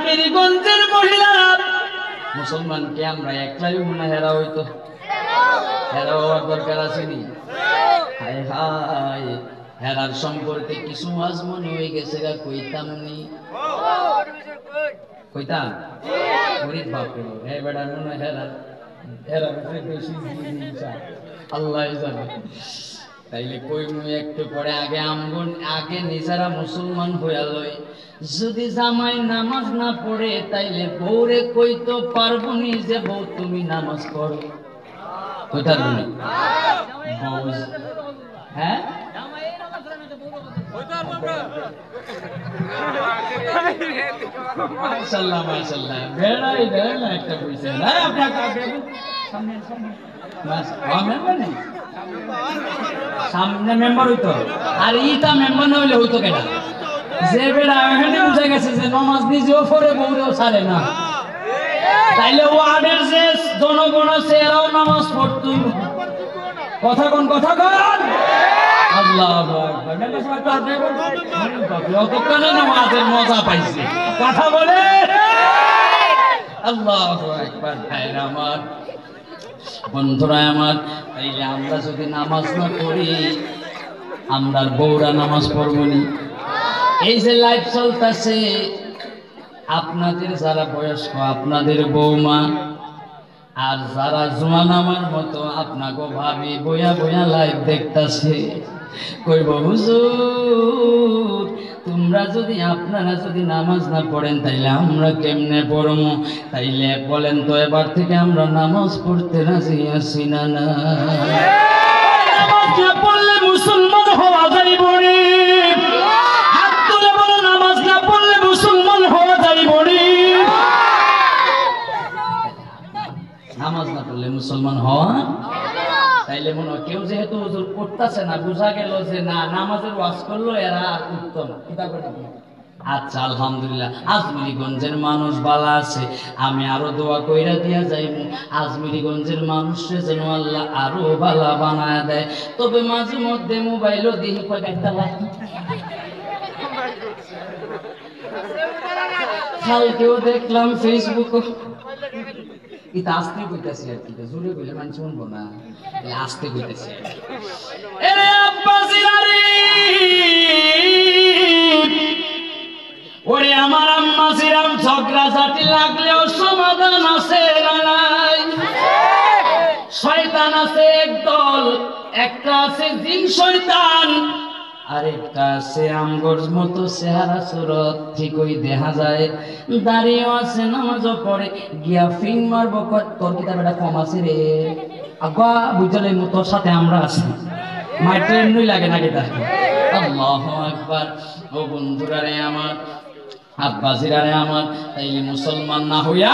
আজমিরিগঞ্জের মহিলারা মুসলমানকে আমরা একলাই মনে হেরা হইতো, হেরা হওয়ার দরকার আসেনি। হায় হায়, হেরার সম্পর্কে কিছু আজ মনে হয়ে গেছে গা, কইতাম নি, কইতাম গরিব বাপরে হে বেড়া মনে হেরার হেরার বেশি আল্লাহ জানে। তাইলে কই মুই একটু পরে আগে আমগুন আগে নিজেরা মুসলমান হইয়া লই। যদি জামাই নামাজ না পড়ে তাইলে বউরে কইতো পারবো নি যে বউ তুমি নামাজ পড়ো, কইতা তুমি বউ হ্যাঁ মাশাআল্লাহ মাশাআল্লাহ বেড়াই দেন একটা কইছেন না আপনারা সামনে সামনে বাস মেম্বার নেই, সামনে মেম্বার হইতো আর ইটা মেম্বার না হইলে হইতো কেন? যে বেড়া এখানে বুঝা গেছে যে নামাজ নিজেও পড়ে বউরেও ছাড়ে না, তাইলে ওয়ার্ডের যে জনগণ আছে এরাও নামাজ পড়তো। কথা কোন কথা কোন আল্লাহু আকবার, অতক্ষণে নামাজের মজা পাইছে, কথা বলে আল্লাহু আকবার। ভাইরা আমার, বন্ধুরা আমার, তাইলে আমরা যদি নামাজ না পড়ি আমরার বউরা নামাজ পড়বো নি? এই যে লাইফ চলতেছে, আপনাদের যারা বয়স্ক আপনাদের বৌমা আর যারা জোয়ান আমার মতো আপনাকে ভাবি বইয়া বইয়া লাইভ দেখতাছে, কইব হুজুর তোমরা যদি আপনারা যদি নামাজ না পড়েন তাইলে আমরা কেমনে পড়বো? তাইলে বলেন তো এবার থেকে আমরা নামাজ পড়তে রাজি আছি না? না নামাজ না পড়লে মুসলমান হওয়া যাইব রে? হাত তুলে বলো, নামাজ না পড়লে মুসলমান হওয়া যাইব রে? নামাজ না পড়লে মুসলমান হওয়া, তাইলে মনে হয় কেউ যেহেতু হুজুর করতেছে না, বোঝা গেল যে না নামাজের ওয়াজ করলো এরা আর উঠতো না। আচ্ছা আলহামদুলিল্লাহ, আজমিরিগঞ্জের মানুষ বালা আছে, আমি আরো দোয়া কইরা দিয়া যাইমু আজমিরিগঞ্জের মানুষে যেন আল্লাহ আরো বালা বানায় দেয়। তবে মাঝে মধ্যে মোবাইলও দিই কয়েকটা লাগে, কালকেও দেখলাম ফেসবুক, এটা আস্তে কইতাছি আর কি, জোরে কইলে মানুষ শুনবো না, আস্তে কইতাছি। এরে আব্বাসিরারে, ওরে আমার আম্মা সিরাম, ঝগড়া ঝাঁটি লাগলেও সমাধান আছে না নাই? শয়তান আছে একদল, একটা আছে জিন শয়তান, আরেকটা আছে আমগর মতো চেহারা সুরত ঠিকই দেখা যায়, দাঁড়িয়েও আছে নামাজও পড়ে, গিয়া ফিং মারবো তোর কিতাব এটা কম আছে রে আব্বা বুঝলে তোর সাথে আমরা আছি, মায়ের তো এমনি লাগে না কেটা। আল্লাহু আকবার। ও বন্ধুরা রে আমার, আব্বাসিরা রে আমার, তাইলে মুসলমান না হইয়া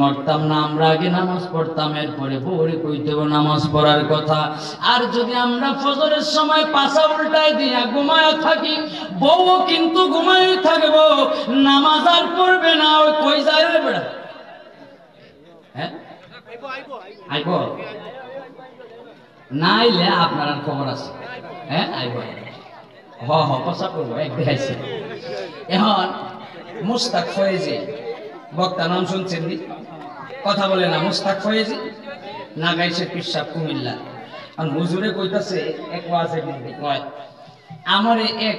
মরতাম না? আমরা আগে নামাজ পড়তাম, এরপরে বউরে কইতে নামাজ পড়ার কথা। আর যদি আমরা ফজরের সময় পাছা উল্টায় দিয়া ঘুমায় থাকি, বউও কিন্তু ঘুমায় থাকবো, নামাজ আর পড়বে না। ওই কই যায় রে বেড়া? হ্যাঁ আইব নাইলে আপনার খবর আছে। হ্যাঁ আইব, হ হ পাছা করবো এক দেখাইছে। এখন মুস্তাক ফয়েজি বক্তা নাম শুনছেন নি? কথা বলে না, মুস্তাক ফয়েজি না গাইছে পিসাব কুমিল্লা। আর হুজুরে কইতাছে এক ওয়াজের মধ্যে কয়, আমার এক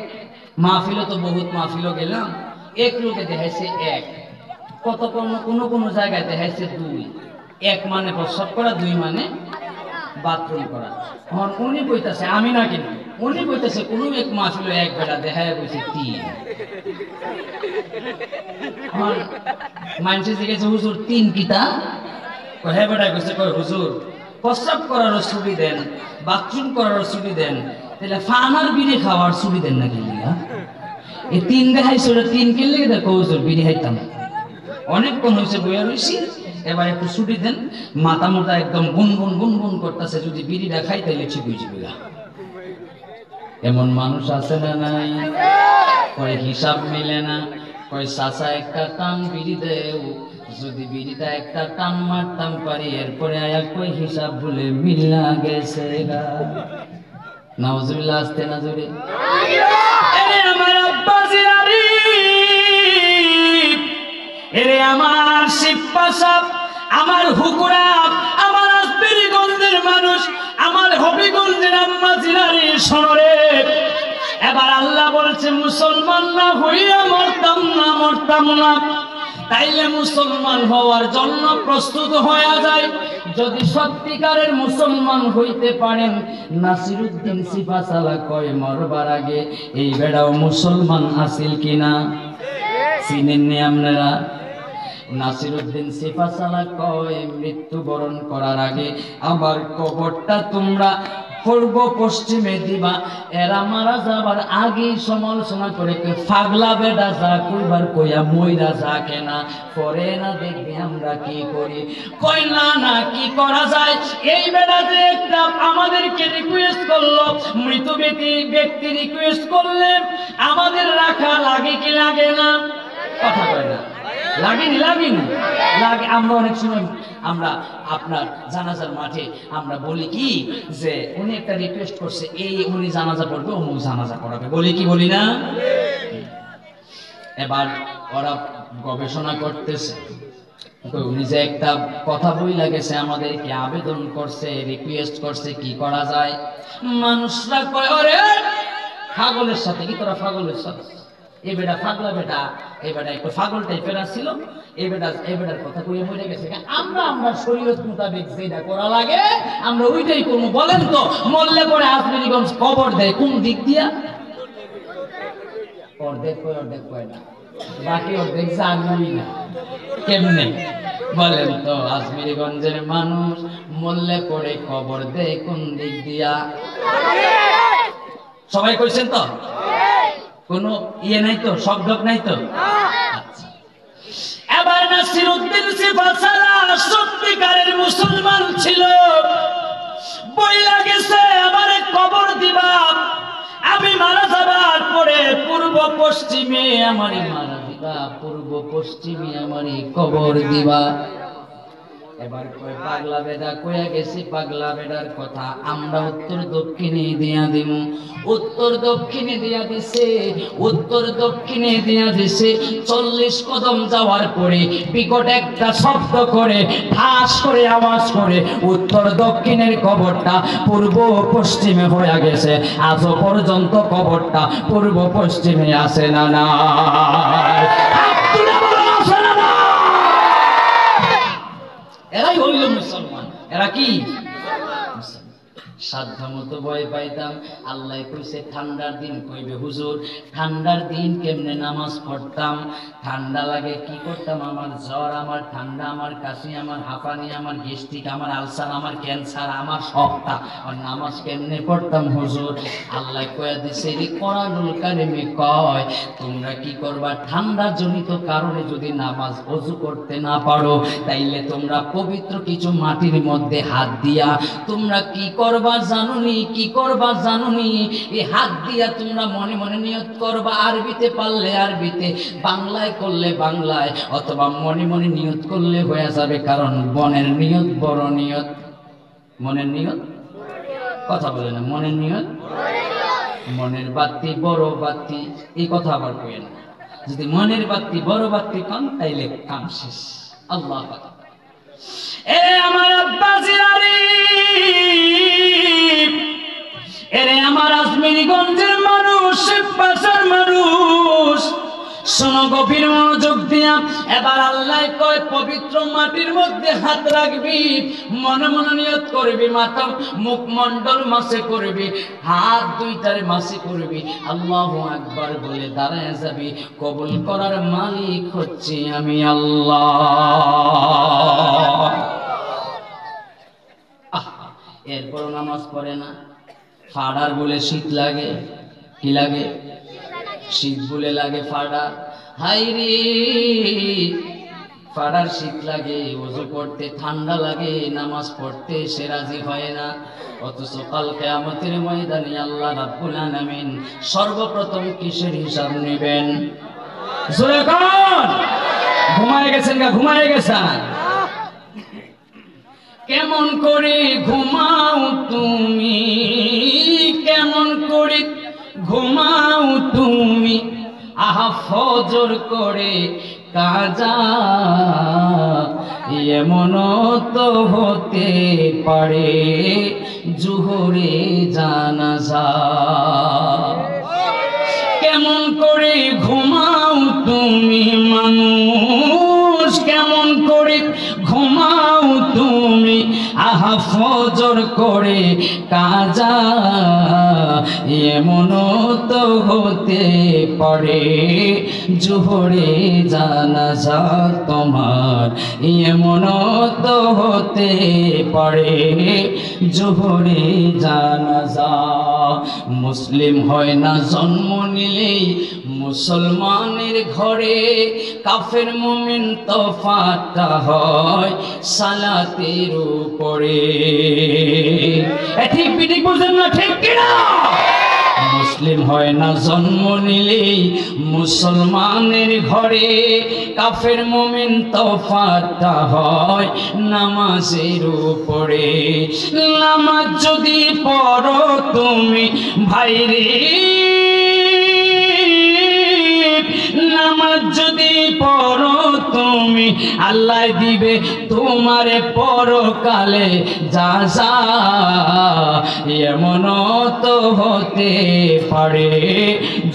মাহফিলও তো বহুত মাহফিলও গেলাম, এক লোকে দেখাইছে এক, কত কোনো কোনো জায়গায় দেখাইছে দুই। এক মানে প্রস্রাব করা, দুই মানে বাথরুম করা। এখন উনি কইতাছে, আমি না কিন্তু, উনি কইতাছে কোনো এক মাহফিল এক বেলা দেখায় বলছে তিন। মানুষের জিজ্ঞেস হুজুর তিন কিতা? হ্যাঁ বেটা কইছে, কয় হুজুর প্রস্রাব করার ছুটি দেন, বাথরুম করার ছুটি দেন, তাহলে ফানার বিড়ি খাওয়ার ছুটি দেন নাকি? এই তিন দেখাইছে, ওটা তিন কিনলে দেখো হুজুর বিড়ি খাইতাম অনেকক্ষণ হয়েছে বইয়া রয়েছি, এবার একটু ছুটি দেন, মাথা মোটা একদম গুনগুন গুনগুন করতেছে, যদি বিড়িটা খাই তাইলে ঠিক হয়ে যাবে। এমন মানুষ আছে না নাই? কয় হিসাব মিলে না, কয় চাচা একটা টান বিড়ি দেও, যদি বিড়িটা একটা টান মারতাম পারি, এরপরে আয়া কই হিসাব ভুলে মিলা গেছে গা। নাউজুবিল্লাহ, আসতে না জোরে। আমার আব্বাসিরারে এরে আমার শিবপাশা, আমার হুকুরা, আমার আজমিরগঞ্জের মানুষ, আমার হবিগঞ্জের আম্মা জিলারে শোনরে, এবার আল্লাহ বলছে মুসলমান না হইয়া মরতাম না। তাইলে মুসলমান হওয়ার জন্য প্রস্তুত হয়ে যায়। যদি সত্যিকারের মুসলমান হইতে পারেন, নাসিরউদ্দিন সিপাশালা কয় মরবার আগে এই বেড়াও মুসলমান আসিল কিনা চিনেননি আপনারা? নাসিরউদ্দিন সিপাশালা কয় মৃত্যুবরণ করার আগে আমার কবরটা তোমরা পূর্ব পশ্চিমে দিবা। এরা মারা যাবার আগেই সমালোচনা করে ফাগলা বেডা যা কইবার কইয়া মইরা যা কেনা পরে না দেখবি আমরা কি করি। কই না না কি করা যায়, এই বেডা যে একটা আমাদেরকে রিকোয়েস্ট করলো, মৃত ব্যক্তি রিকোয়েস্ট করলে আমাদের রাখা লাগে কি লাগে না? কথা কয় না, লাগেনি লাগে। আমরা অনেক সময় আমরা আপনার জানাজার মাঠে আমরা বলি কি যে উনি একটা রিকোয়েস্ট করছে, এই উনি জানাজা পড়বে, অমুক জানাজা পড়াবে, বলি কি বলি না? এবার ওরা গবেষণা করতেছে, উনি যে একটা কথা বই লাগেছে আমাদেরকে আবেদন করছে, রিকোয়েস্ট করছে, কি করা যায়? মানুষরা কয় আরে পাগলের সাথে কি তোরা পাগলের সাথে, এই বেটা পাগলা বেটা, এই বেটা একটু পাগল টাইপের ছিল, এই বেটার কথা কইয়া মরে গেছে। আমরা শরীয়ত মোতাবেক যেটা করা লাগে আমরা ওইটাই করবো। বলেন তো মরলে পরে আজমিরগঞ্জ কবর দেয় কোন দিক দিয়া? অর্ধেক কয় না, বাকি অর্ধেক জানবই না কেমনে। বলেন তো আজমিরগঞ্জের মানুষ মরলে পরে কবর দেয় কোন দিক দিয়া? সবাই কইছেন তো? কোনো ইয়ে নাই তো, শব্দ নাই তো? আচ্ছা, এবার নাসিরউদ্দিন সিপাশালা সত্যিকারের মুসলমান ছিল, বইলা গেছে আমারে কবর দিবা, আমি মারা যাবার পরে পূর্ব পশ্চিমে আমারে মারা দিবা, পূর্ব পশ্চিমে আমারে কবর দিবা। এবার কয় পাগলা বেডা কইয়া গেছি, পাগলা বেডার কথা আমরা উত্তর দক্ষিণে দিয়া দিমু। উত্তর দক্ষিণে দিয়া দিছে, উত্তর দক্ষিণে দিয়া দিছে। 40 কদম যাওয়ার পরে বিকট একটা শব্দ করে ঠাস করে আওয়াজ করে উত্তর দক্ষিণের কবরটা পূর্ব পশ্চিমে হয়ে গেছে। আজও পর্যন্ত কবরটা পূর্ব পশ্চিমে আসে না। না এরাই হইল মুসলমান। এরা কি? সাধ্য মতো ভয় পাইতাম। আল্লাহ কইছে ঠান্ডার দিন কইবে হুজুর ঠান্ডার দিন কেমনে নামাজ পড়তাম? ঠান্ডা লাগে কি করতাম? আমার জ্বর, আমার ঠান্ডা, আমার কাশি, আমার হাঁপানি, আমার গ্যাস্ট্রিক, আমার আলসার, আমার ক্যান্সার, আমার সবটা, আর নামাজ কেমনে পড়তাম হুজুর? আল্লাহ কয়া দিছে রে কোরআনুল কারিমে কয় তোমরা কি করবা, ঠান্ডা জনিত কারণে যদি নামাজ ওযু করতে না পারো তাইলে তোমরা পবিত্র কিছু মাটির মধ্যে হাত দিয়া তোমরা কি করবা জানুনি? কি করবা জানুনি? এই হাত দিয়া তোমরা মনে মনে নিয়ত করবা, আরবিতে পারলে আরবিতে, বাংলায় করলে বাংলায়, অথবা মনে মনে নিয়ত করলে হয়ে যাবে। কারণ মনের নিয়ত বড় নিয়ত। মনের নিয়ত, কথা বলে না, মনের নিয়ত, মনের বাতি বড় বাতি, এই কথা আবার কইেন না। যদি মনের বাতি বড় বাতি কন তাইলে কাম শেষ। আল্লাহ এ আমার আব্বা জিলানী, এরে আমার আজমিরগঞ্জের মানুষ, পাশার মানুষ, শোনো গভীর মনোযোগ দিয়া। এবার আল্লাহ কয় পবিত্র মাটির মধ্যে হাত রাখবি, মনে মনে নিয়ত করবি, মাথা মুখমণ্ডল মাসে করবি, হাত দুইটারে মাসে করবি, আল্লাহু আকবার বলে দাঁড়ায় যাবি। কবুল করার মালিক হচ্ছে আমি আল্লাহ। এরপর নামাজ পড়ে না। ফাড়ার বলে শীত লাগে, কি লাগে? শীত বলে লাগে ফাড়া। হাই রে ফাড়ার শীত লাগে, ওযু করতে ঠান্ডা লাগে, নামাজ পড়তে সে রাজি হয় না। অথচ কাল কিয়ামতের ময়দানে আল্লাহ রাব্বুল আলামিন সর্বপ্রথম কিসের হিসাব নেবেন? জোরে কোন? ঘুমায় গেছেন গা? ঘুমায় গেছেন? কেমন করে ঘুমাও তুমি, কেমন করে ঘুমাও তুমি, আহা ফজর করে কাজা, এমনও তো হতে পারে জোহরে জানাজা। কেমন করে ঘুমাও তুমি মানুষ, কেমন করে ঘুমাও তুমি, আহা ফজর করে কাজা, এমনও তো হতে পারে জোহরে জানাজা তোমার, এমনও তো হতে পারে জোহরে জানাজা। মুসলিম হয় না জন্ম নিলেই মুসলমানের ঘরে, কাফের মুমিন তফাতটা হয় সালাতের উপরে। ঠিক ঠিক বুঝেন না, ঠিক কিনা? মুসলিম হয় না জন্ম নিলেই মুসলমানের ঘরে, কাফের মুমিন তফাতটা হয় নামাজের উপরে। নামাজ যদি পড়ো তুমি ভাইরে, নামাজ যদি পড়ো তুমি, আল্লাহ দিবে তোমারে পরকালে যাজা, এমনও তো হতে পারে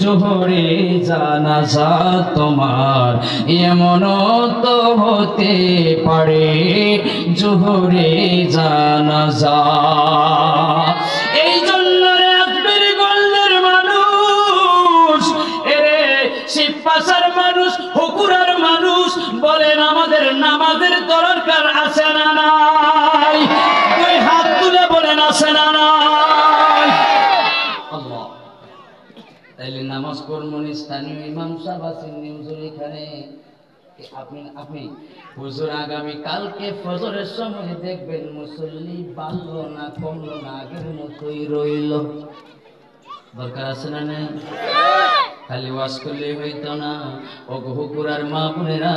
জোহরে জানাজা তোমার, এমনও তো হতে পারে জোহরে জানাজা। এই জন্য রাজবের গল্লের মানুষ, এরে শিবপাশার মানুষ, হুকুরার মানুষ বলেন আমাদের নামাজের দরকার আছে না নাই? দুই হাত তুলে বলেন আছে না নাই? আল্লাহ, তাইলে নামাজ পড়বেন। স্থানীয় ইমাম সাহেব আছেন নিউজুল এখানে, আপনি হুজুর আগামী কালকে ফজরের সময় দেখবেন মুসল্লি বাড়লো না কমলো না, আগের মতোই রইল। দরকার আছে না নাই? খালি ওয়াজ করলে হইতো না। ও হুকুরার মা বোনেরা,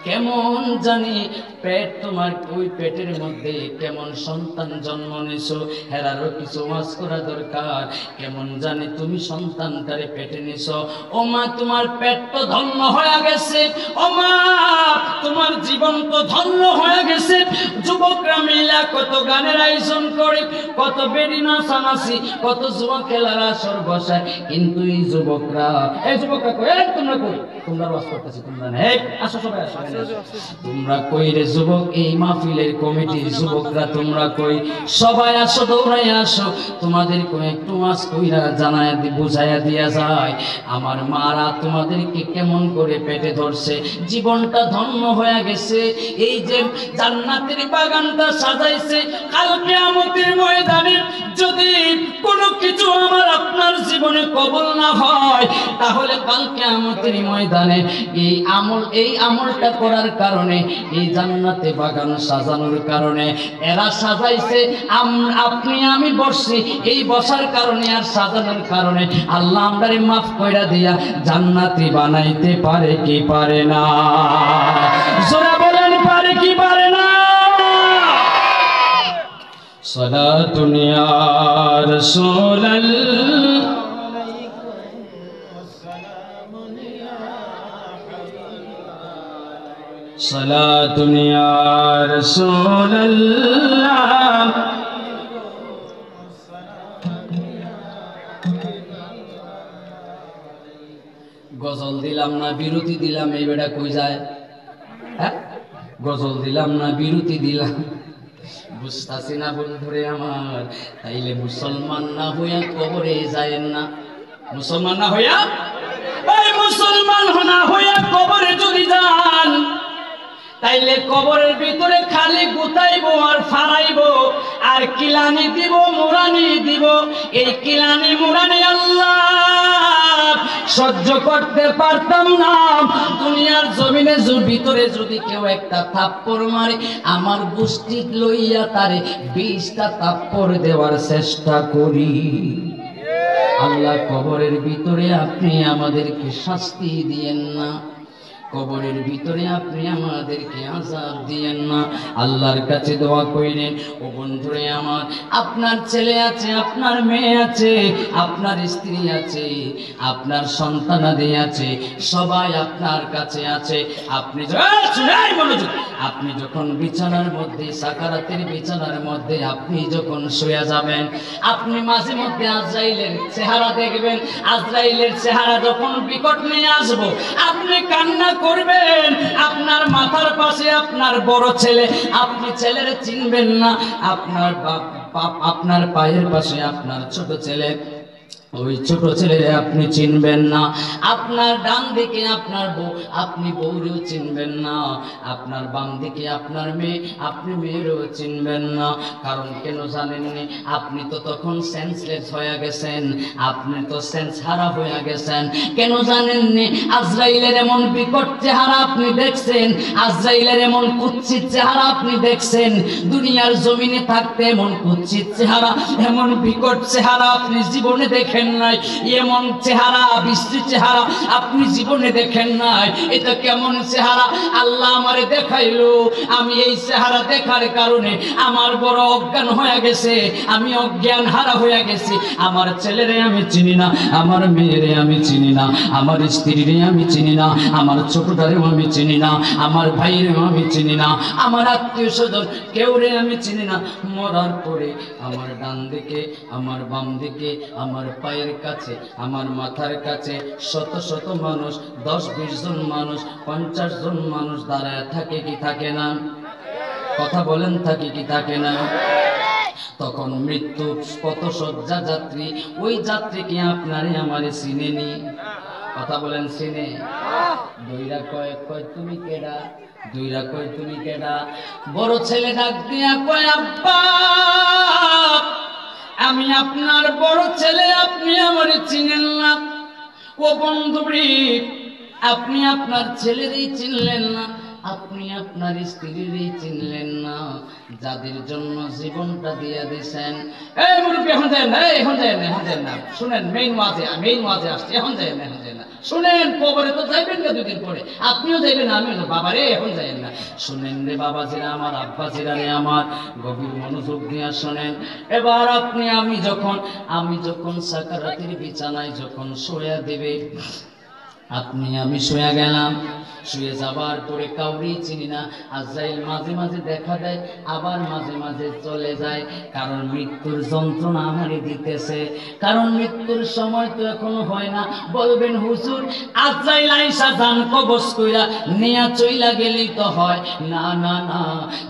কেমন জানি পেট তোমার, ওই পেটের মধ্যে কেমন সন্তান জন্ম নিছো, হেরারও কিছু ওয়াজ করা দরকার। কেমন জানি তুমি সন্তানটারে পেটে নিছো, ও মা তোমার পেট তো ধন্য হয়ে গেছে, ও মা তোমার জীবন তো ধন্য হয়ে গেছে। যুবকরা মিলা কত গানের আয়োজন করে, কত বেড়ি নাচানাচি, কত যুবক খেলার আসর বসায়, কিন্তু এই যুবকরা, এই যুবকরা কই, তোমরা কই? তোমরা ওয়াজ করতেছি, তোমরা না, আসো সবাই আসো, তোমরা কই রে যুবক? এই মাহফিলের কমিটির যুবকরা তোমরা কই? সবাই আসো, দৌড়াই আসো, তোমাদের একটু ওয়াজ কইরা জানায় বুঝাইয়া দিয়া যায়। আমার মারা তোমাদেরকে কেমন করে পেটে ধরছে, জীবনটা ধন্য হয়ে গেছে। এই যে জান্নাতের বাগানটা সাজাইছে, কাল কিয়ামতের ময়দানে যদি কোনো কিছু আমার আপনার জীবনে কবুল না হয়, তাহলে কাল কিয়ামতের ময়দানে এই আমলটা করার কারণে, এই জান্নাতে বাগান সাজানোর কারণে এরা সাজাইছে, আপনি আমি বসছি, এই বসার কারণে আর সাজানোর কারণে আল্লাহ আমরারে মাফ কইরা দিয়া জান্নাতি বানাইতে পারে কি পারে না? জোরে বলেন, পারে কি পারে না? সালাতুন ইয়া রাসূলাল্লাহ, সালাতুন ইয়া রাসূলাল্লাহ। গজল দিলাম না বিরতি দিলাম, এই বেটা কই যায়? হ্যাঁ, গজল দিলাম না বিরতি দিলাম, বুঝতাছি না বন্ধুরে আমার। তাইলে মুসলমান না হইয়া কবরে যায়েন না, মুসলমান না হইয়া, এই মুসলমান না হইয়া কবরে যদি যান, তাইলে কবরের ভিতরে খালি গুতাইবো আর ফারাইবো আর কিলানি দিব, মুরানি দিব। এই কিলানি মুরানি আল্লাহ সহ্য করতে পারতাম না। দুনিয়ার জমিনে ভিতরে যদি কেউ একটা থাপ্পড় মারে, আমার গোষ্ঠী লইয়া তারে 20টা থাপ্পড় দেওয়ার চেষ্টা করি। আল্লাহ কবরের ভিতরে আপনি আমাদেরকে শাস্তি দিয়েন না। কবরের ভিতরে আপনি আমাদেরকে আযাব দিয়েন না। আল্লাহর কাছে দোয়া কইলেন, ও বন্ধুরে আমার, আপনার ছেলে আছে, আপনার মেয়ে আছে, আপনার স্ত্রী আছে, আপনার সন্তানাদি আছে, সবাই আপনার কাছে আছে। আপনি আপনি যখন বিছানার মধ্যে, সাকারাতের বিছানার মধ্যে আপনি যখন শুয়ে যাবেন, আপনি মাঝে মধ্যে আজরাইলের চেহারা দেখবেন। আজরাইলের চেহারা যখন বিকট নিয়ে আসবো, আপনি কান্না করবেন। আপনার মাথার পাশে আপনার বড় ছেলে, আপনি ছেলের চিনবেন না। আপনার আপনার পায়ের পাশে আপনার ছোট ছেলে, ওই ছোট ছেলেরে আপনি চিনবেন না। আপনার ডান দিকে আপনার বউ, আপনি বউরেও চিনবেন না। আপনার বাম দিকে আপনার মেয়ে, আপনি মেয়েরও চিনবেন না। কারণ কেন জানেননি? আপনি তো তখন সেন্সলেস হয়ে গেছেন, আপনি তো সেন্স হারা হয়ে গেছেন। কেন জানেননি? আজরাইলের এমন বিকট চেহারা আপনি দেখছেন, আজরাইলের এমন কুৎসিত চেহারা আপনি দেখছেন। দুনিয়ার জমিনে থাকতে এমন কুৎসিত চেহারা, এমন বিকট চেহারা আপনি জীবনে দেখেন নাই। এমন চেহারা, বিশ্রী চেহারা আপনি জীবনে দেখেন নাই। এটা কেমন চেহারা আল্লাহ আমারে দেখাইলো। আমি এই চেহারা দেখার কারণে আমার বড় অজ্ঞান হয়ে গেছে, আমি অজ্ঞান হারা হয়ে গেছি। আমার ছেলেরে আমি চিনি না, আমার মেয়েরে আমি চিনি না, আমার স্ত্রীরে আমি চিনি না, আমার ছোটটারেও আমি চিনি না, আমার ভাইয়েরও আমি চিনি না, আমার আত্মীয় স্বজন কেউরে আমি চিনি না। মরার পরে আমার ডান দিকে, আমার বাম দিকে, আমার পায়ের কাছে, আমার মাথার কাছে শত শত মানুষ, 10-20 জন মানুষ, 50 জন মানুষ দাঁড়ায় থাকে কি থাকে না? কথা বলেন, থাকে কি থাকে না? তখন মৃত্যু কত শয্যা যাত্রী, ওই যাত্রীকে আপনারে আমারে চিনেনি? কথা বলেন, চিনে? দুইরা কয়, কয় তুমি কেডা? দুইরা কয় তুমি কেডা? বড় ছেলে ডাক দিয়া কয়, আব্বা আমি আপনার বড় ছেলে, আপনি আমারে চিনেন না। ও বন্ধুরি, আপনি আপনার ছেলেরই চিনলেন না, আপনি আপনার স্ত্রীরই চিনলেন না, যাদের জন্য জীবনটা দিয়ে দিয়েছেন। এই মুরব্বী, এখন যায় না, এখন যায় না, এখন যায় না। শুনেন, মেইন ওয়াজে আসছে, এখন যায় না, এখন যায় না। শুনেন, কবরে তো যাইবেন না 2 দিন পরে, আপনিও যাইবেন, আমিও না। বাবা রে, এখন যায় না। শুনেন রে বাবাজিরা আমার, আব্বাজিরা রে আমার, গভীর মনোযোগ দিয়ে শোনেন। এবার আপনি, আমি যখন সাকারাতের বিছানায় যখন শুয়ে দেবে, আমি শুয়ে গেলাম। শুয়ে যাবার পরে কাউরি চিনি না। আজরাইল মাঝে মাঝে দেখা দেয়, আবার মাঝে মাঝে চলে যায়। কারণ মৃত্যুর যন্ত্রণা আমারে দিতেছে, কারণ মৃত্যুর সময় তো এখনো হয় না। বলবেন হুজুর, আজরাইল আইসা জান কবজ কইরা নিয়া চইলা গেলেই তো হয়। না না না,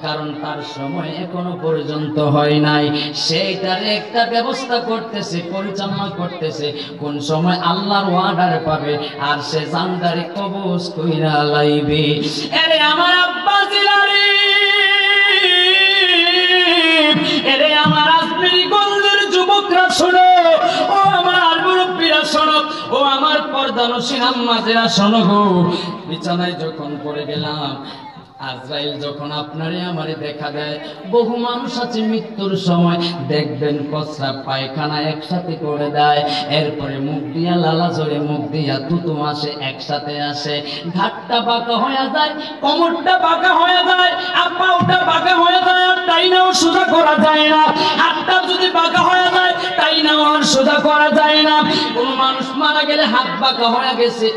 কারণ তার সময় এখনো পর্যন্ত হয় নাই। সেইটারে একটা ব্যবস্থা করতেছে, পরিচালনা করতেছে। কোন সময় আল্লাহর অর্ডার পাবে আর সে জানদারে কবজ কইরা লাইবে। এরে আমার আব্বা জিলারে, এরে আমার আজমিরি গঞ্জের যুবকরা শোনো, ও আমার মুরব্বীরা শোনো, ও আমার পর্দানশীল আম্মাজেরা শোনো গো। বিছানায় যখন পড়ে গেলাম, আজরাইল যখন আপনারে আমারে দেখা দেয়, বহু মানুষ আছে মৃত্যুর সময় দেখবেন প্রস্রাব পায়খানা একসাথে করে দেয়, এরপরে মুখ দিয়া লালা ঝরে, মুখ দিয়া থুতু আসে, একসাথে আসে। ঘাটটা বাঁকা হয়ে যায়, কোমরটা বাঁকা হয়ে যায়, পাউটা বাঁকা হয়ে যায়, আর টাইনাও সোজা করা যায় না। হাতটা যদি বাঁকা হয়ে যায়, টাইনাও আর সোজা করা যায় না। কোন মানুষ মারা গেলে হাত বাঁকা হয়ে গেছে,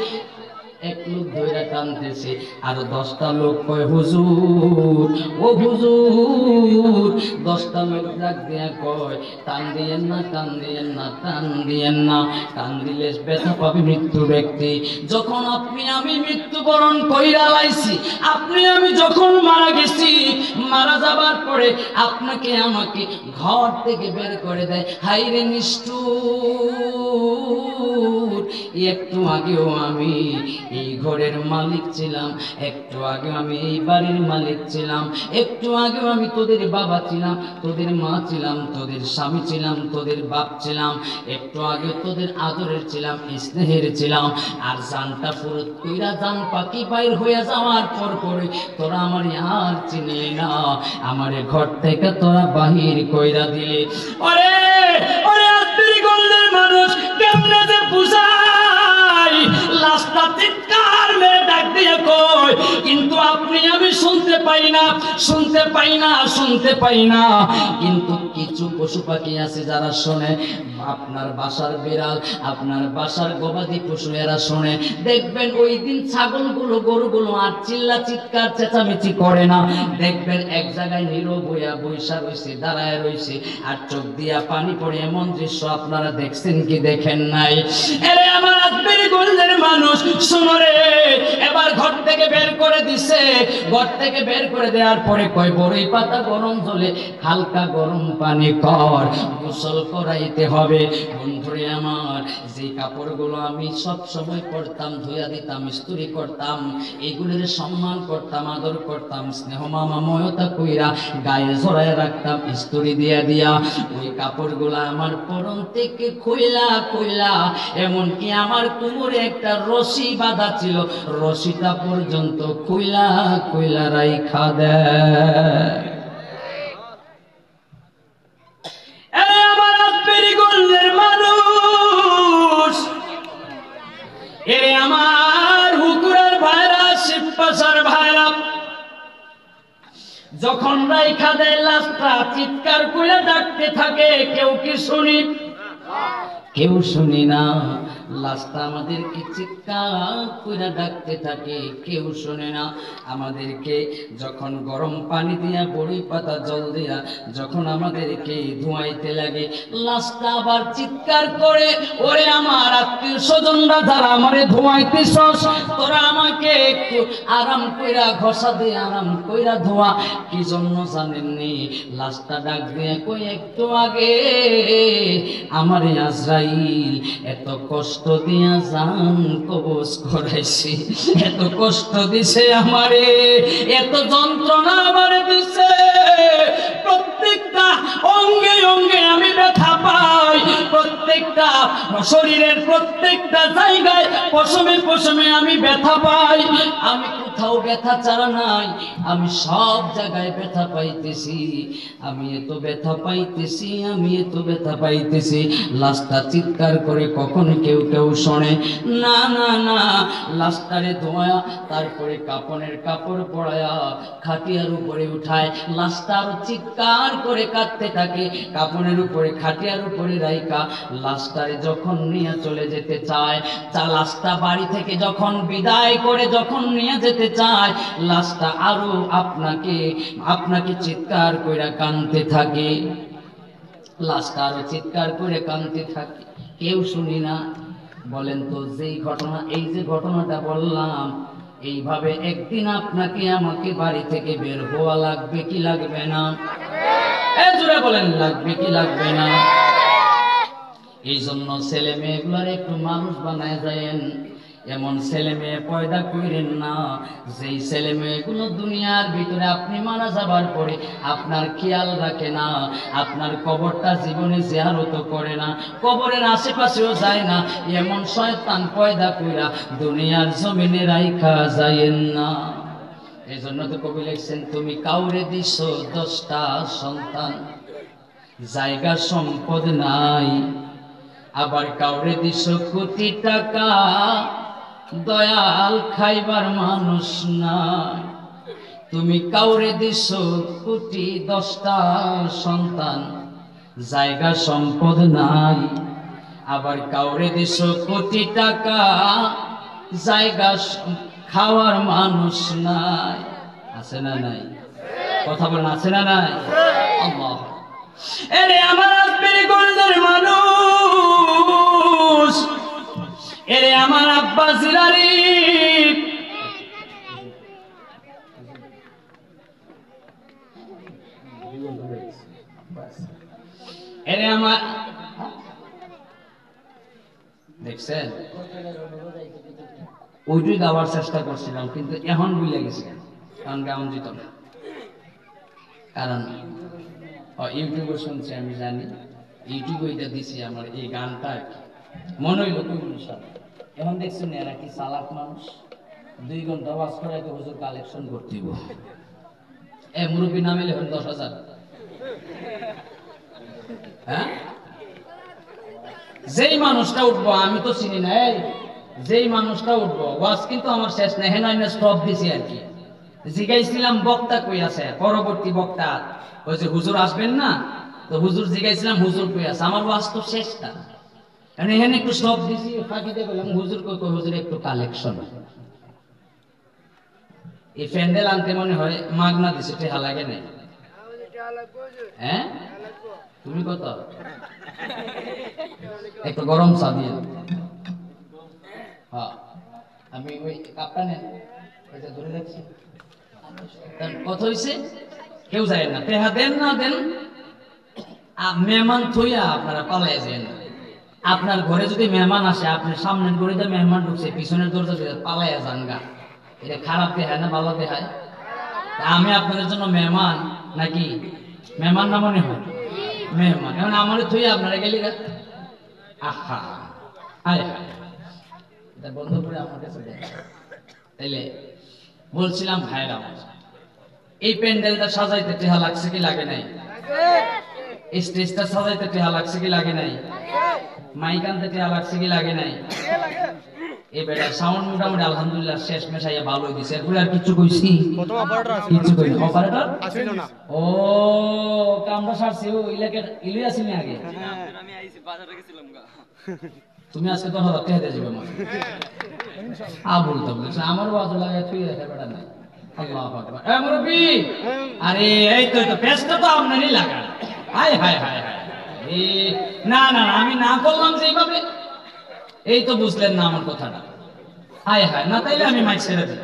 এক লোক ধইরা টানতেছে, আর 10টা লোক কয় হুজুর, ও হুজুর। 10টা লোক ডাক দিয়া কয়, টান দিয়েন না, টান দিয়েন না, টান দিয়েন না, টান দিলে ব্যথা পাবে মৃত্যু ব্যক্তি। যখন আমি মৃত্যুবরণ কইরা লাইছি, আমি যখন মারা গেছি, মারা যাবার পরে আপনাকে আমাকে ঘর থেকে বের করে দেয়। হাইরে নিষ্ঠুর, একটু আগেও আমি এই ঘরের মালিক ছিলাম, একটু আগে আমি এই বাড়ির মালিক ছিলাম, একটু আগে আমি তোদের বাবা ছিলাম, তোদের মা ছিলাম, তোদের স্বামী ছিলাম, তোদের বাপ ছিলাম, একটু আগে তোদের আদরের ছিলাম, স্নেহের ছিলাম। আর জানটা ফুরত কইরা জান পাখি বাইর হয়ে যাওয়ার পর পরে তোরা আমার আর চিনলি না, আমারে ঘর থেকে তোরা বাহির কইরা দিলে। ওরে ওরে আত্মীয় গল্লের মানুষ কেমনে যে বুঝাই, লাস্টটা চিৎকার মেরে ডাক দিয়ে কয়, কিন্তু আপনি আমি শুনতে পাই না, শুনতে পাই না, শুনতে পাই না। কিন্তু কিছু পশু পাখি আছে যারা শোনে। আপনার বাসার বিড়াল, আপনার বাসার গবাদি পশু এরা শোনে। দেখবেন ওই দিন ছাগলগুলো গরুগুলো আর চিৎকার চেঁচামেচি করে না। দেখবেন এক জায়গায় নীরব হইয়া বৈশা রয়েছে, দাঁড়ায় রয়েছে, আর চোখ দিয়া পানি পড়ে। এমন দৃশ্য আপনারা দেখছেন কি দেখেন নাই? এরে আমার আত্মীয় গঞ্জের মানুষ শুনো রে, এবার ঘর থেকে বের করে দিছে। ঘর থেকে বের করে দেওয়ার পরে কয় বড়ই পাতা গরম জলে হালকা গরম পানি কর, গোসল করাইতে হবে। বন্ধুরে আমার, যে কাপড়গুলো আমি সব সময় পরতাম, ধুইয়া দিতাম, ইস্ত্রি করতাম, এগুলোর সম্মান করতাম, আদর করতাম, স্নেহ মামা ময়তা কইরা গায়ে জড়ায় রাখতাম ইস্ত্রি দিয়া দিয়া, ওই কাপড়গুলো আমার পরন থেকে খুইলা খুইলা, এমনকি আমার কোমরে একটা রশি বাঁধা ছিল, রশিটা পর্যন্ত খুইলা খুইলা রাইখা দেয়। আমার আত্মীয় গঞ্জের মানুষ, এরে আমার হুকুরের ভাইরা, শিবপাশার ভাইরা, যখন রাইখা দেয় লাশটা চিৎকার করে ডাকতে থাকে, কেউ কি শুনি? কেউ শুনি না। লাশটা আমাদেরকে চিৎকার করে ডাকতে থাকে, কেউ শুনে না। আমাদেরকে যখন গরম পানি দিয়া বড়ি পাতা জল দিয়া যখন আমাদেরকে ধোঁয়াইতে লাগে, লাশটা আবার চিৎকার করে, ওরে আমার আত্মীয় স্বজনরা যারা আমারে ধোঁয়াইতেছস, তোরা আমাকে একটু আরাম কইরা ঘষা দিয়ে আরাম কইরা ধোয়া। কি জন্য জানেননি? লাশটা ডাক দিয়ে কই, একটু আগে আমারে আজরাইল এত কষ্ট দিয়া জান কবজ করাইছে, এত কষ্ট দিছে আমারে, এত যন্ত্রণা আমারে দিছে, প্রত্যেকটা অঙ্গে অঙ্গে আমি ব্যথা পাই, প্রত্যেকটা শরীরের প্রত্যেকটা জায়গায় পশমে পশমে আমি ব্যথা পাই। আমি কোথাও ব্যথা ছাড়া নাই, আমি সব জায়গায় ব্যথা পাইতেছি, আমি এত ব্যথা পাইতেছি, আমি এত ব্যথা পাইতেছি। লাশটা চিৎকার করে, কখন কেউ কেউ শোনে না, না না। লাশটারে ধোয়া, তারপরে কাপনের কাপড় পরায়া খাটিয়ার উপরে উঠায়, লাশটা আরো চিৎকার করে কাঁদতে থাকে। কাপনের উপরে খাটিয়ার উপরে রাইকা লাশটারে যখন নিয়ে চলে যেতে চায়, লাশটা বাড়ি থেকে যখন বিদায় করে যখন নিয়ে যেতে চায়, লাশটা আরো আপনাকে চিৎকার করে কাঁদতে থাকে, লাশটা আরো চিৎকার করে কাঁদতে থাকে, কেউ শুনি না। বলেন তো, যেই ঘটনা, এই যে ঘটনাটা বললাম, এইভাবে একদিন আপনাকে আমাকে বাড়ি থেকে বের হওয়া লাগবে কি লাগবে না? জোরে বলেন, লাগবে কি লাগবে না? এই জন্য ছেলে মেয়েগুলার একটু মানুষ বানায় যায়েন, এমন ছেলে মেয়ে পয়দা করেন না যেই ছেলে মেয়েগুলো দুনিয়ার ভিতরে আপনি মারা যাবার পরে আপনার খেয়াল রাখে না, আপনার কবরটা জীবনে জিয়ারত করে না, কবরের আশেপাশেও যায় না। এমন শয়তান পয়দা কইরা দুনিয়ার জমিনে রাইখা যায়েন না। এই জন্য তো কবি লিখছেন, তুমি কাউরে দিছো 10টা সন্তান, জায়গা সম্পদ নাই, আবার কাউরে দিছো কোটি টাকা, দয়াল খাইবার মানুষ নাই। তুমি কাউরে দিছো কোটি 10টা সন্তান, জায়গা সম্পদ নাই, আবার কাউরে দিছো কোটি টাকা, জায়গা খাওয়ার মানুষ নাই। আছে না নাই? কথা বলেন, আছে না নাই? আল্লাহ, এরে আমার আত্মীয় গঞ্জের মানুষ, এরে আমার আব্বা জিলারি, এরে আমার, দেখছেন ওইটাই গাওয়ার চেষ্টা করছিলাম, কিন্তু এখন ভুলে গেছি, কারণ গান যেত না। কারণ ইউটিউবে শুনছি, আমি জানি ইউটিউবে এটা দিছি, আমার এই গানটা মনে হইল এখন দেখছেন এরা কি চালাক মানুষ, 2 ঘন্টা ওয়াজ করাই তো হুজুর কালেকশন করতে দিব। মুরব্বী নামে এখন 10,000। হ্যাঁ, যেই মানুষটা উঠবো আমি তো চিনি না, যেই মানুষটা উঠবো ওয়াজ কিন্তু আমার শেষ নেই, হেন স্টপ দিছি আর কি। জিজ্ঞাইছিলাম বক্তা কই আছে, পরবর্তী বক্তা ওই যে হুজুর আসবেন না, তো হুজুর জিজ্ঞাইছিলাম হুজুর কই আছে, আমার ওয়াজ তো শেষ না, মানে এখানে একটু স্টপ দিছি, ফাঁকিতে বললাম হুজুর কই, হুজুর একটু কালেকশন। এই প্যান্ডেল আনতে মনে হয় মাগনা দিছে, টেহা লাগে নাই? হ্যাঁ তুমি কত একটু গরম চা দিয়ে, হ্যাঁ আমি ওই কাপটা নেন, এটা ধরে রাখছি। কত হয়েছে কেউ যায় না, টেহা দেন না দেন মেহমান থইয়া আপনারা পালাই যায় না। আপনার ঘরে যদি মেহমান আসে, আপনার সামনের গড়িতে মেহমান ঢুকছে, পিছনের দরজা দিয়ে পালাইয়া যান গা, এটা খারাপ দেখায় না ভালো দেখায়? আমি আপনাদের জন্য মেহমান নাকি? মেহমান না মনে হয়? মেহমান। এখন আমার থইয়া আপনারা গেলি গা, আহা আয় এটা বন্ধ করে আমার কাছে দেন। তাইলে বলছিলাম ভাইরা, এই প্যান্ডেলটা সাজাইতে টেহা লাগছে কি লাগে নাই? এই স্টেজটা সাজাইতে টেহা লাগছে কি লাগে নাই? মাইক আনতে টেহা লাগছে কি লাগে নাই? এই বেটা সাউন্ড মোটামুটি আলহামদুলিল্লাহ শেষ মেশাইয়া ভালোই দিছে, এরপরে আর কিছু কইছি? কিছু কই না। অপারেটর আসিল না, ও কামড়া সারছি, ও ইলাকার ইলুই আসিনি আগে, আমি আইছি বাজারে গেছিলাম গা। তুমি আজকে 10,000 টাকা দিয়ে যাবে মানে বলতাম আমার বাজু লাগায় তুই রেখে বেটা না। আল্লাহু আকবার। এ মুরব্বি, আরে এই তো পেস্টটা তো আপনারই লাগা। হায় হায় হায় হায়, না না আমি না করলাম যেইভাবে, এই তো বুঝলেন না আমার কথাটা। হায় হায়, না তাইলে আমি মাইক ছেড়ে দিই।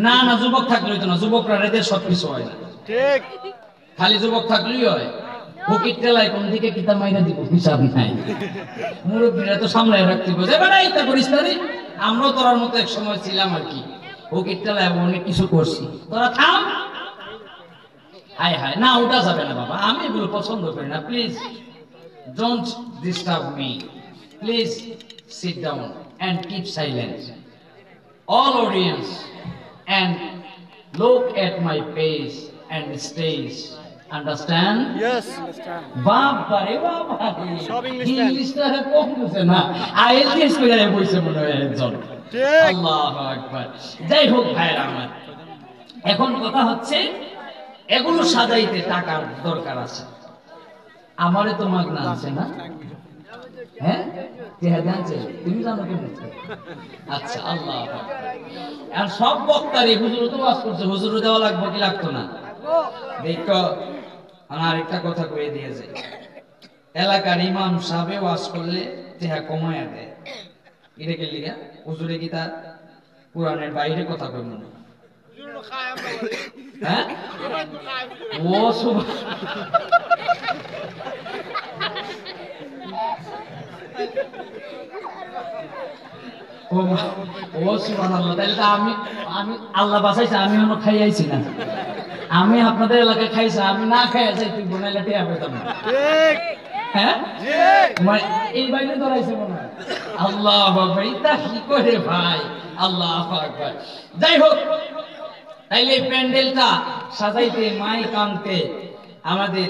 না না যুবক থাকলেই তো না, যুবকরা রেদের সবকিছু হয় না, ঠিক খালি যুবক থাকলেই হয়। ফকির টেলায় কোন দিকে কিতা মাইরা দিব হিসাব নাই, মুরব্বীরা তো সামলায় রাখতে বোঝে বেড়া ইত্যা করিস না রে। আমরাও তোরার মতো এক সময় ছিলাম আর কি, ফকির টেলায় অনেক কিছু করছি, তোরা থাম। হায় হায়, না ওটা যাবে না বাবা, আমি এগুলো পছন্দ করি না, please don't disturb me, please sit down and keep silence, all audience, and look at my face and stage, understand? Yes, understand. বাবা রে বাবা, সব ইংলিশটা কম বুঝে না, আইএলটিএস করে বইছে মনে হয় একজন। আল্লাহু আকবার। যাই হোক ভাইরা আমার, এখন কথা হচ্ছে এগুলো সাজাইতে টাকার দরকার আছে। আমারে তো মাগনা আছে না, হ্যাঁ জানছে, তুমি জানো কেন? আচ্ছা আল্লাহ। আর সব বক্তারে হুজুর তো ওয়াজ করছে, হুজুর দেওয়া লাগবে কি লাগতো না? দেখো আমার আরেকটা কথা কয়ে দিয়েছে, এলাকার ইমাম সাহেব ওয়াজ করলে টেহা কমায়া দেয়, এটা কে লিগা? হুজুরে কি তার কোরআনের বাইরে কথা কই মনে? হ্যাঁ ও ও সুবহানাল্লাহ। তাহলে তো আমি আল্লাহ বাঁচাইছে, আমি এখনো খাইয়াইছি না, আমি আপনাদের এলাকায় খাইছি, আমি না খাইয়া যাই তুই বোনাইলে টেয়া পেতাম না, ঠিক? হ্যাঁ এই বাইরে ধরাইছে মনে হয়। আল্লাহু আকবার, এটা কি করে ভাই, আল্লাহু আকবার। যাই হোক, তাইলে প্যান্ডেলটা সাজাইতে মাইক আনতে আমাদের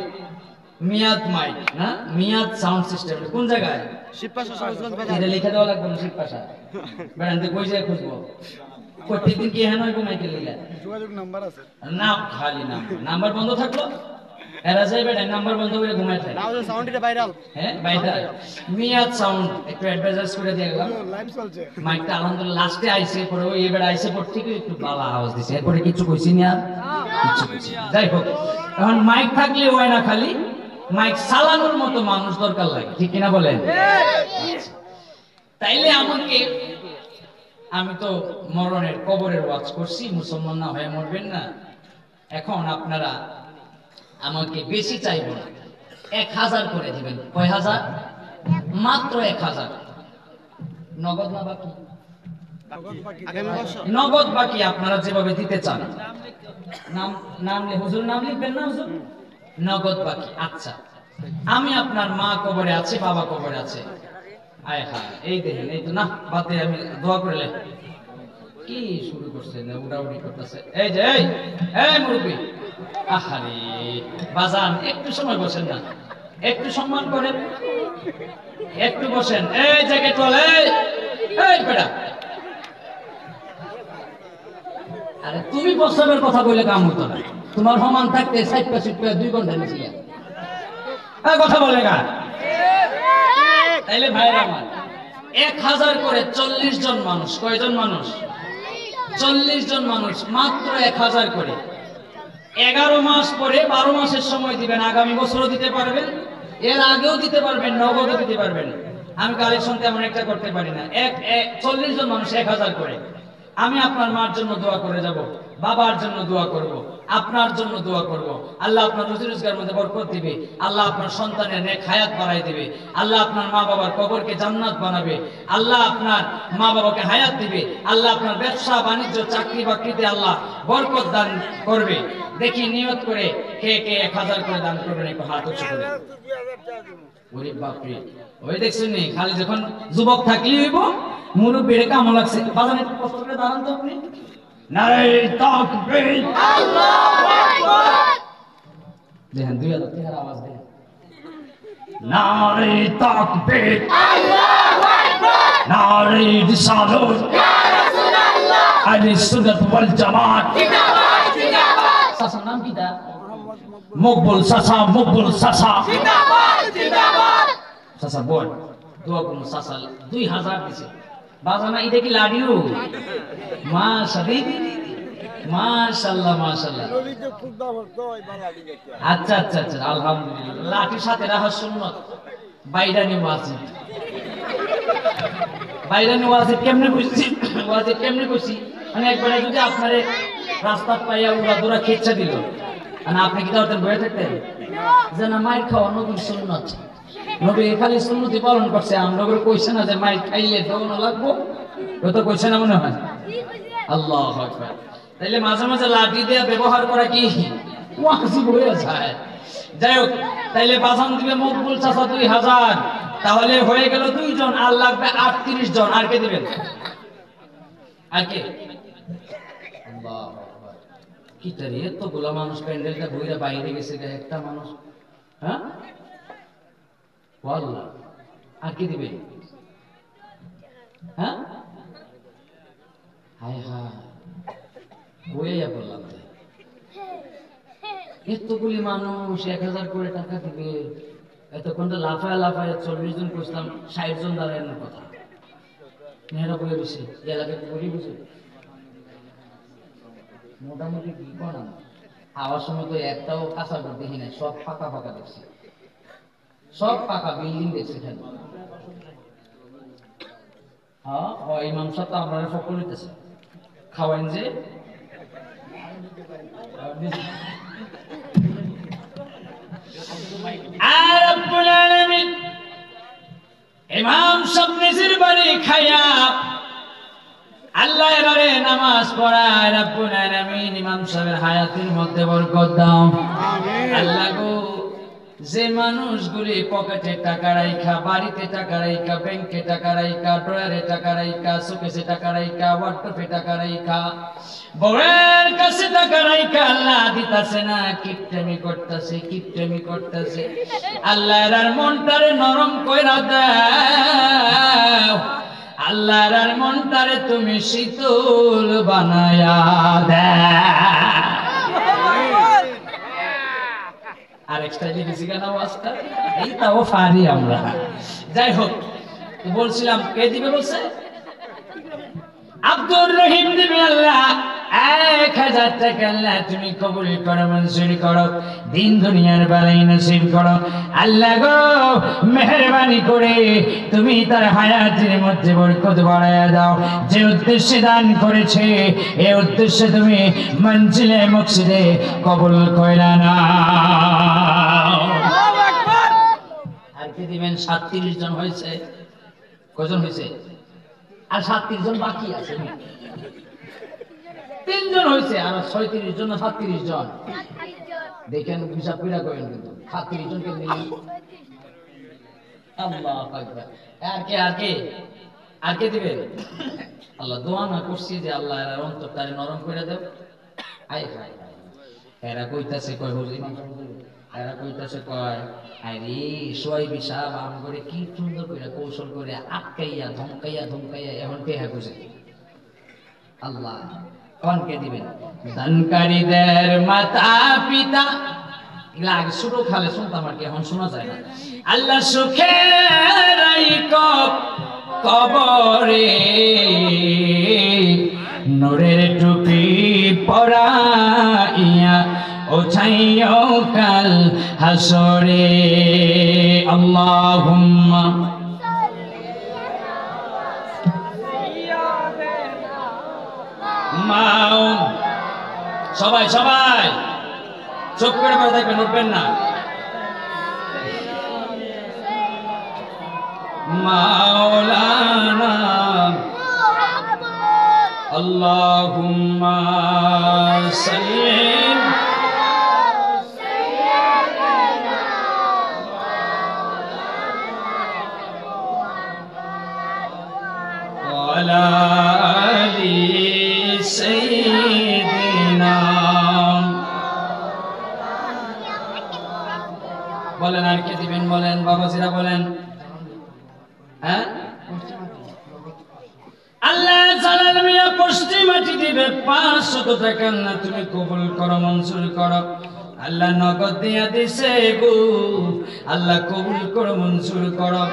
মিয়াদ মাইক না, মিয়াদ সাউন্ড সিস্টেম কোন জায়গায়? শিবপাশা সরোজগঞ্জ বাজার। এটা লিখে দেওয়া লাগবে না, শিবপাশা বেড়াতে কই যায় খুঁজবো? প্রত্যেকদিন কি হ্যাঁ নয় মাইকেল লিখা যোগাযোগ নাম্বার আছে না, খালি নাম্বার বন্ধ থাকলো এরা যাই বেড়া নাম্বার বন্ধ করে ঘুমায় থাকে। নাও সাউন্ড এটা ভাইরাল, হ্যাঁ ভাইরাল মিয়াদ সাউন্ড একটু অ্যাডভার্টাইজ করে দিয়ে গেলাম, লাইভ চলছে মাইকটা আলহামদুলিল্লাহ লাস্টে আইছে, পরে ওই এবারে আইছে পর থেকে একটু বালা আওয়াজ দিছে, এরপরে কিছু কইছি না আর কিছু কইছি। যাই হোক, এখন মাইক থাকলে হয় না, খালি মাইক চালানোর মতো মানুষ দরকার লাগে, ঠিক কিনা বলেন? তাইলে আমাকে, আমি তো মরণের কবরের ওয়াজ করছি, মুসলমান না হয়ে মরবেন না। এখন আপনারা আমাকে বেশি চাইব না, 1000 করে দিবেন। কয় হাজার? মাত্র 1000। নগদ না বাকি? নগদ বাকি, আপনারা যেভাবে দিতে চান। নাম হুজুর নাম লিখবেন না হুজুর? নগদ বাকি। আচ্ছা, আমি আপনার মা কবরে আছে, বাবা কবরে আছে, আয় হ্যাঁ এই দেখেন, এই তো না বাদে আমি দোয়া করলে কি শুরু করছে না, উড়াউড়ি করতেছে। এই যে এই মুরব্বী, আহারে বাজান একটু সময় বসেন না, একটু সম্মান করেন, একটু বসেন। এই জ্যাকেট ওয়ালা, এই বেটা, আরে তুমি প্রস্তাবের কথা বলে কাম হতো না, তোমার সমান থাকতে 2 ঘন্টা নিয়েছিলে কথা বলে গা। তাইলে ভাইরা আমার 1000 করে 40 জন মানুষ, কয়জন মানুষ? 40 জন মানুষ, মাত্র 1000 করে। 11 মাস পরে 12 মাসের সময় দিবেন, আগামী বছরও দিতে পারবেন, এর আগেও দিতে পারবেন, নগদও দিতে পারবেন। আমি কালেকশন তেমন একটা করতে পারি না। 40 জন মানুষ 1000 করে। আমি আপনার মার জন্য দোয়া করে যাব, বাবার জন্য দোয়া করব, আপনার জন্য দোয়া করব। আল্লাহ আপনার রুজি রোজগারের মধ্যে বরকত দিবে, আল্লাহ আপনার সন্তানের নেক হায়াত বাড়াই দিবে, আল্লাহ আপনার মা বাবার কবরকে জান্নাত বানাবে, আল্লাহ আপনার মা বাবাকে হায়াত দিবে, আল্লাহ আপনার ব্যবসা বাণিজ্য চাকরি বাকরিতে আল্লাহ বরকত দান করবে। দেখি নিয়ত করে কে কে 1000 করে দান করবেন, একটু হাত উঁচু করে। ওরে বাপরে, ওই দেখছেন নি, খালি যখন যুবক থাকলেই হইব, মুরব্বীর কামো লাগছে। বাজান একটু কষ্ট করে দাঁড়ান তো আপনি। নারে তাকবীর, আল্লাহু আকবার। দেখেন 2000 আওয়াজ দেন। নারে তাকবীর, আল্লাহু আকবার। নারে রিসালাত, ইয়া রাসূলুল্লাহ। আহলে সুন্নাত ওয়াল জামাত, জিন্দাবাদ জিন্দাবাদ। সাসার নাম কি? দা মকবুল সাসা, মকবুল সাসা, জিন্দাবাদ জিন্দাবাদ। সাসা বল দোয়া করুন। সাসা 2000 দিছে। বাজানা এটা কি লাডিও? মাশাআল্লাহ, মাশাআল্লাহ মাশাআল্লাহ। আচ্ছা আচ্ছা আচ্ছা, আলহামদুলিল্লাহ। লাঠির সাথে রাখা সুন্নাত। বাইরানি ওয়াজিব, বাইরানি ওয়াজিব কেমনে কইছি? ওয়াজিব কেমনে কইছি মানে একবারে যদি আপনারে রাস্তা পাইয়া উড়া দৌড়া খেচ্ছা দিল, মানে আপনি কি তাহলে বয়ে থাকতেন যে না মাইর খাওয়া নতুন সুন্নাত? নবী খালি সুন্নতি পালন করছে, আমরা করে কইছে না যে মাইর খাইলে দৌড়ানো লাগবো, ও তো কইছে না মনে হয়। আল্লাহু আকবার। তাইলে মাঝে মাঝে লাঠি দিয়ে ব্যবহার করা কি ওয়াজিব হয়ে যায়। যাই হোক, তাইলে বাজান দিবে মকবুল চাচা 2000, তাহলে হয়ে গেল 2 জন, আর লাগবে 38 জন। আর কে দিবেন? আর কে? আল্লাহু আকবার। কি তারি এতগুলা মানুষ প্যান্ডেলটা ঘুরে বাইরে গেছে, একটা মানুষ। হ্যাঁ ওয়াল্লাহ। আর কি দিবেন? হ্যাঁ হায় হায়, বইয়া বললাম এতগুলি মানুষ 1000 করে টাকা দিবে। এতক্ষণটা লাফায় লাফায় 40 জন করছিলাম, 60 জন দাঁড়ানোর কথা। মেয়েরা বলে বসে এলাকায় বলি বসে মোটামুটি কি করা আওয়ার সময় তো একটাও কাঁচা ঘর দেখি নাই, সব ফাঁকা ফাঁকা দেখছি, সব পাকা বিল্ডিং দেখছি। হ্যাঁ ইমাম সাহেব তো আপনারা ফকর নিতেছে, খাওয়াইন যে ইমাম সাহেব নিজের বাড়ি খাইয়া আল্লাহ এবারে নামাজ পড়ায়। রব্বুল আলামিন ইমাম সাহেবের হায়াতের মধ্যে বরকত দাও। আল্লাহ গো, যে মানুষগুলি পকেটে টাকা রাইখা, বাড়িতে টাকা রাইখা, ব্যাংকে টাকা রাইখা, ড্রয়ারে টাকা রাইখা, শোকেসে টাকা রাইখা, ওয়ার্ডরোবে টাকা রাইখা, বউয়ের কাছে টাকা রাইখা আল্লাহ দিতাছে না, কিপটেমি করতেছে, কিপটেমি করতেছে। আল্লাহর আর মনটারে নরম কইরা দাও, আল্লাহর আর মনটারে তুমি শীতল বানায়া দাও। আর এক্সট্রা লিখেছি কেন ওয়াজটা, এইটাও পারি আমরা। যাই হোক, বলছিলাম কে দিবে বলছে? আব্দুর রহিম দিবে। আল্লাহ 1000 টাকা আল্লাহ তুমি কবুল করো, মঞ্জুর করো, দিন দুনিয়ার বালাই নসিব করো। আল্লাহ গো, মেহেরবানি করে তুমি তার হায়াতের মধ্যে বরকত বাড়ায়া দাও। যে উদ্দেশ্যে দান করেছে এই উদ্দেশ্যে তুমি মঞ্জিলে মকসিদে কবুল কইরা নাও। আর কি দিবেন? 37 জন হয়েছে। কয়জন হয়েছে? আর 37 জন বাকি আছে। 3 জন হয়েছে, আর 36 জন, 37 জন। দেখেন হিসাব করে করেন, কিন্তু 37 জনকে মিলে আল্লাহু আকবার। আর কে আর কে আর কে দিবেন? আল্লাহ দোয়া না করছি যে আল্লাহ এর অন্তরটারে নরম করে দাও। হায় হায়, এরা কইতাছে কয় হুজুর ইমাম সাহেব হুজুর, এরা কইতাছে কয় আরে সোয়াইবি সাহেব আম করে কি সুন্দর করে কৌশল করে আটকাইয়া ধমকাইয়া এখন টেহা খুঁজে আল্লাহ কনকে দিবেন দানকারীদের মাতা পিতা এগুলা আগে ছোট খালে শুনতাম আর কি, এখন শোনা যায় না। আল্লাহ সুখের কবরে নূরের টুপি পরাইয়া ওঠাইও কাল হাসরে। আল্লাহুম্মা মাও সবাই চোখ করে পড়ে থাকবেন, উঠবেন না। মাওলানা আল্লাহুম্মা সাল্লি আলা আলি সাইয়্যিদিনা। বলেন আর কে দিবেন, বলেন বাবাজিরা বলেন। হ্যাঁ আল্লাহ জালাল মিয়া পশ্চিমাটি দিবে 500 টাকা না, তুমি কবুল করো, মঞ্জুর করো। আল্লাহ নগদ দিয়া দিছে গো, আল্লাহ কবুল করো, মঞ্জুর করো।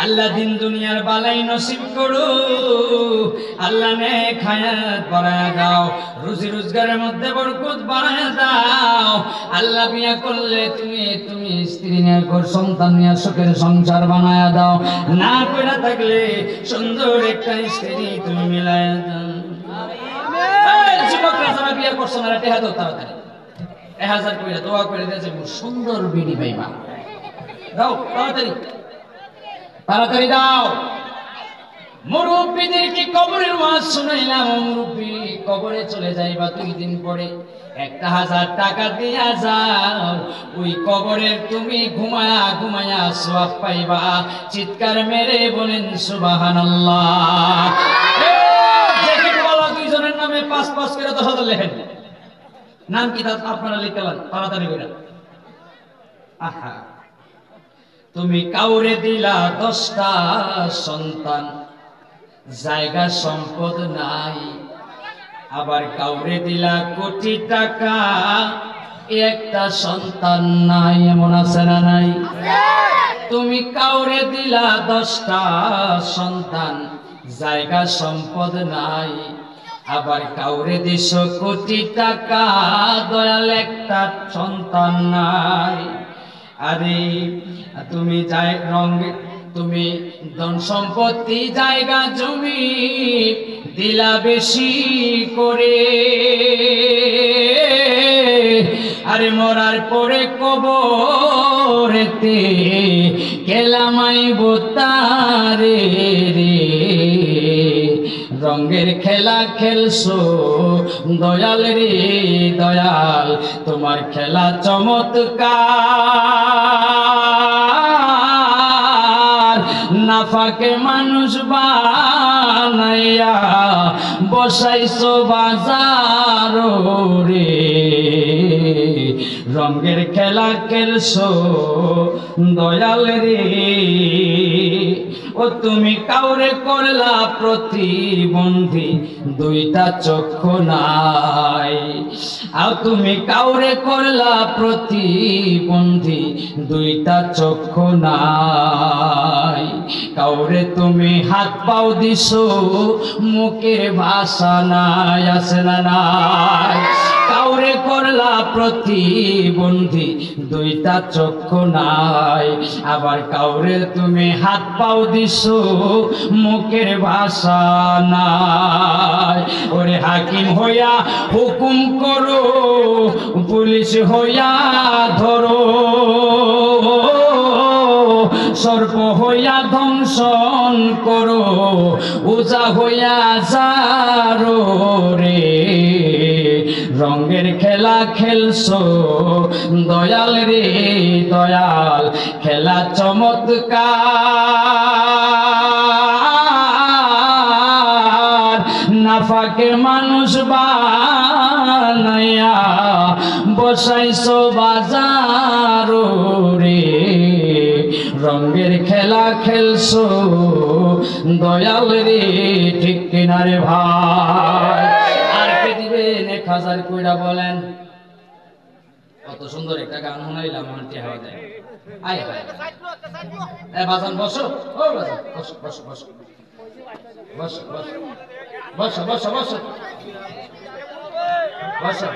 আল্লাহ দিন দুনিয়ার বালাই নসিব করো। আল্লাহ নেক হায়াত বাড়ায়া দাও, রুজি রোজগারের মধ্যে বরকত বাড়ায়া দাও। আল্লাহ বিয়া করলে তুমি স্ত্রী নিয়ে ঘর সন্তান নিয়ে সুখের সংসার বানায়া দাও। না করে থাকলে সুন্দর একটা স্ত্রী তুমি মিলায়া দাও। যুবকরা যারা বিয়া করছো না টেহা দাও, তাড়াতাড়ি 1000 কইরা দোয়া করে দিয়েছে সুন্দর বিড়ি পাইবা, দাও তাড়াতাড়ি দাও। মুরব্বীদেরকে কবরের ওয়াজ শুনাইলাম, মুরব্বী কবরে চলে যাইবা 2 দিন পরে 1000 টাকা দিয়া যাও, ওই কবরের তুমি ঘুমায়া সওয়াব পাইবা। চিৎকার মেরে বলেন সুবহানাল্লাহ। দেখে বলা 2 জনের নামে 5 করে 10,000 লেখেন। নাম কি আপনারা লিখতে পারেন তাড়াতাড়ি করে। আহা, তুমি কাউরে দিলা 10টা সন্তান, জায়গা সম্পদ নাই, আবার কাউরে দিলা কোটি টাকা, একটা সন্তান নাই। এমন আছে না নাই? তুমি কাউরে দিলা 10টা সন্তান, জায়গা সম্পদ নাই, আবার কাউরে দিছ কোটি টাকা, দয়াল একটা সন্তান নাই। আরে তুমি তুমি ধন সম্পত্তি জায়গা জমি দিলা বেশি করে, আরে মরার পরে কবরেতে কেলামাইব তারে রে। রঙের খেলা খেলছো দয়াল রে দয়াল, তোমার খেলা চমৎকার। নাফাকে মানুষ বানাইয়া বসাইছো বাজার রে, রঙের খেলা খেলছো দয়াল রে। ও তুমি কাউরে করলা প্রতিবন্ধী, 2টা চক্ষু নাই। আর তুমি কাউরে করলা প্রতিবন্ধী, 2টা চক্ষু নাই। কাউরে তুমি হাত পাও দিছো, মুখের ভাষা নাই, আছে না নাই? কাউরে করলা প্রতিবন্ধী, 2টা চক্ষু নাই, আবার কাউরে তুমি হাত পাও দিছো, মুখের ভাষা নাই। ওরে হাকিম হইয়া হুকুম করো, পুলিশ হইয়া ধরো, সর্প হইয়া ধ্বংসন করো, ওজা হইয়া যারো রে। রঙের খেলা খেলছো দয়াল রে দয়াল, খেলা চমৎকার। নাফাকে মানুষ বানাইয়া বসাইছো বাজার রে রঙের খেলা খেলছো দয়াল রে ঠিক কিনা রে ভাই আর কে দিবেন 1000 কইরা বলেন কত সুন্দর একটা গান শোনাইলাম আন্টি হাওয়া দেয় আয় হায় এ বাজান বসো ও বাজান বসো বসো বসো বসো বসো বসো বসো বসো বসো